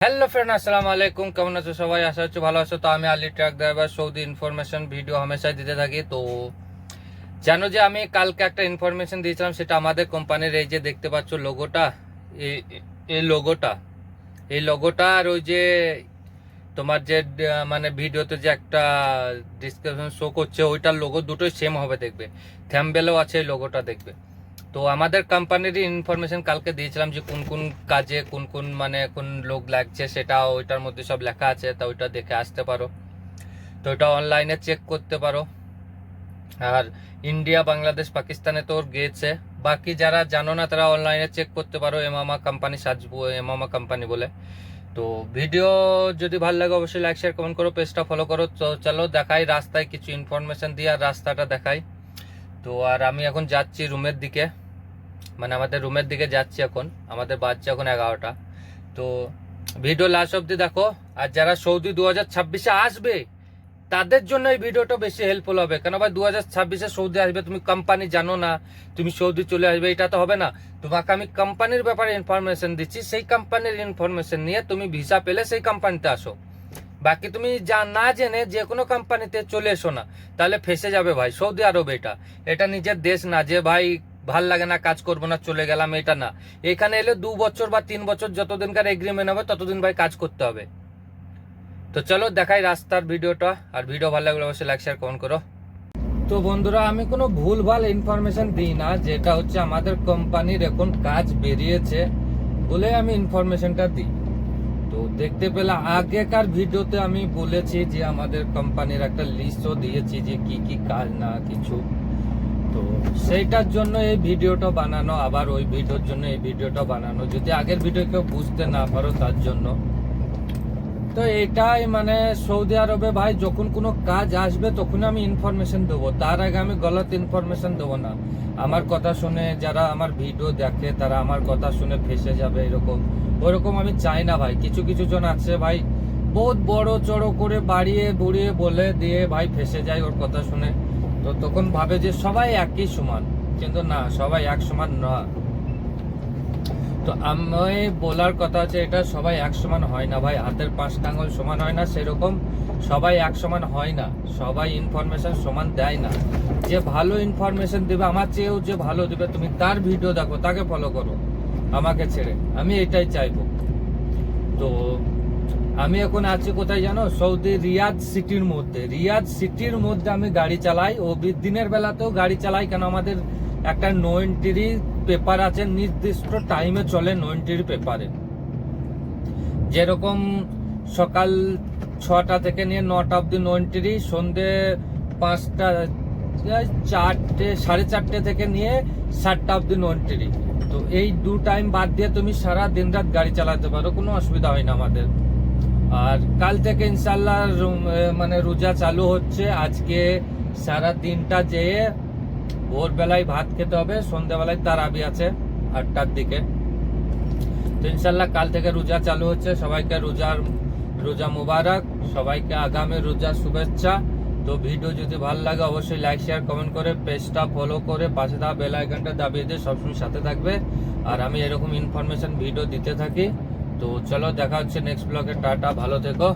Hello friend, আসসালামু আলাইকুম। কেমন আছো সবাই? আশা হচ্ছে ভালো আছো। তো আমি Ali truck driver Saudi information video হামেশাই দিতে থাকি। তো জানো যে আমি কালকে একটা ইনফরমেশন দিয়েছিলাম, সেটা আমাদের কোম্পানির এই যে দেখতে পাচ্ছ লোগোটা, এই এই লোগোটা এই লোগোটা আর ওই যে তোমার যে মানে ভিডিওতে যে একটা ডিসক্রিপশন শো করছে, ওইটার লোগো দুটোই সেম হবে দেখবে। থ্যাম্বনেলও আছে এই লোগোটা দেখবে। তো আমাদের কোম্পানির ইনফরমেশন কালকে দিয়েছিলাম যে কোন কোন কাজে কোন কোন মানে কোন লোক লাগছে, সেটা ওইটার মধ্যে সব লেখা আছে। তা ওইটা দেখে আসতে পারো, তো ওইটা অনলাইনে চেক করতে পারো। আর ইন্ডিয়া, বাংলাদেশ, পাকিস্তানে তো ওর গিয়েছে। বাকি যারা জানো না তারা অনলাইনে চেক করতে পারো, এমামা কোম্পানি সাজবো, এমামা কোম্পানি বলে। তো ভিডিও যদি ভালো লাগে অবশ্যই লাইক শেয়ার কমেন্ট করো, পেজটা ফলো করো। তো চলো দেখাই রাস্তায় কিছু ইনফরমেশন দিয়ে, আর রাস্তাটা দেখাই। তো আর আমি এখন যাচ্ছি রুমের দিকে, মানে আমাদের রুমের দিকে যাচ্ছি এখন। আমাদের বাজছে এখন 11টা। তো ভিডিও লাস্ট অব্দি দেখো। আর যারা সৌদি 2026-এ আসবে তাদের জন্য এই ভিডিওটা বেশি হেল্পফুল হবে। কেন ভাই, 2026-এ সৌদি আসবে, তুমি কোম্পানি জানো না, তুমি সৌদি চলে আসবে, এটা তো হবে না। তোমাকে আমি কোম্পানির ব্যাপারে ইনফরমেশন দিচ্ছি, সেই কোম্পানির ইনফরমেশন নিয়ে তুমি ভিসা পেলে সেই কোম্পানিতে আসো। বাকি তুমি না জেনে যে কোনো কোম্পানিতে চলে এসো না, তাহলে ফেসে যাবে ভাই। সৌদি আরব এটা এটা নিজের দেশ না যে ভাই ভাল লাগে না, কাজ করবো না, চলে গেলাম, এটা না। এখানে এলে 2 বছর বা 3 বছর যতদিনকার এগ্রিমেন্ট হবে ততদিন ভাই কাজ করতে হবে। তো চলো দেখাই রাস্তার ভিডিওটা। আর ভিডিও ভালো লাগলে অবশ্যই লাইক শেয়ার কমেন্ট করো। তো বন্ধুরা, আমি কোনো ভুলভাল ইনফরমেশন দিই না, যেটা হচ্ছে আমাদের কোম্পানির এখন কাজ বেরিয়েছে বলে আমি ইনফরমেশনটা দিই। তো দেখতে পেলে আগেকার ভিডিওতে আমি বলেছি যে আমাদের কোম্পানির একটা লিস্টও দিয়েছি যে কি কি কাজ না কিছু। তো সেইটার জন্য এই ভিডিওটা বানানো, আবার ওই ভিডিওর জন্য এই ভিডিওটা বানানো, যদি আগের ভিডিও কেউ বুঝতে না পারো তার জন্য। তো এটাই মানে সৌদি আরবে ভাই যখন কোনো কাজ আসবে তখন আমি ইনফরমেশন দেবো, তার আগে আমি গলত ইনফরমেশন দেবো না। আমার কথা শুনে যারা আমার ভিডিও দেখে তারা আমার কথা শুনে ফেসে যাবে এরকম, ওরকম আমি চাই না ভাই। কিছু কিছু জন আছে ভাই বহুত বড় চড়ো করে বাড়িয়ে বুড়িয়ে বলে দিয়ে ভাই ফেসে যায় ওর কথা শুনে। তো তখন ভাবে যে সবাই একই সমান, কিন্তু না, সবাই এক সমান না। তো আমি বলার কথা হচ্ছে এটা সবাই এক সমান হয় না ভাই, হাতের 5টা আঙুল সমান হয় না, সেরকম সবাই এক সমান হয় না, সবাই ইনফরমেশন সমান দেয় না। যে ভালো ইনফরমেশন দেবে, আমার চেয়েও যে ভালো দেবে, তুমি তার ভিডিও দেখো, তাকে ফলো করো, আমাকে ছেড়ে। আমি এটাই চাইবো। তো আমি এখন আছি কোথায় জানো? সৌদি রিয়াদ সিটির মধ্যে। রিয়াদ সিটির মধ্যে আমি গাড়ি চালাই, ও দিনের বেলাতেও গাড়ি চালাই। কেন আমাদের একটা নো এন্ট্রি পেপার আছে, নির্দিষ্ট টাইমে চলে নো এন্ট্রি পেপারে। যেরকম সকাল 6টা থেকে নিয়ে 9টা অব্দি নো এন্ট্রি, সন্ধে 5টা 4টে 4:30 থেকে নিয়ে 7টা অব্দি নো এন্ট্রি। তো এই 2 টাইম বাদ দিয়ে তুমি সারা দিন রাত গাড়ি চালাতে পারো, কোনো অসুবিধা হয় না আমাদের। আর কাল থেকে ইনশাল্লাহ মানে রোজা চালু হচ্ছে। আজকে সারা দিনটা যেয়ে ভোরবেলায় ভাত খেতে হবে, সন্ধ্যাবেলায় তারাবি আছে 8টার দিকে। তো ইনশাল্লাহ কাল থেকে রোজা চালু হচ্ছে। সবাইকে রোজা মুবারক, সবাইকে আগামী রোজার শুভেচ্ছা। তো ভিডিও যদি ভালো লাগে অবশ্যই লাইক শেয়ার কমেন্ট করে, পেজটা ফলো করে পাশে দেওয়া বেল আইকনটা দাবিয়ে দিয়ে সবসময় সাথে থাকবে। আর আমি এরকম ইনফরমেশন ভিডিও দিতে থাকি। তো চলো দেখা হচ্ছে নেক্সট ব্লগে। টাটা, ভালো থেকো।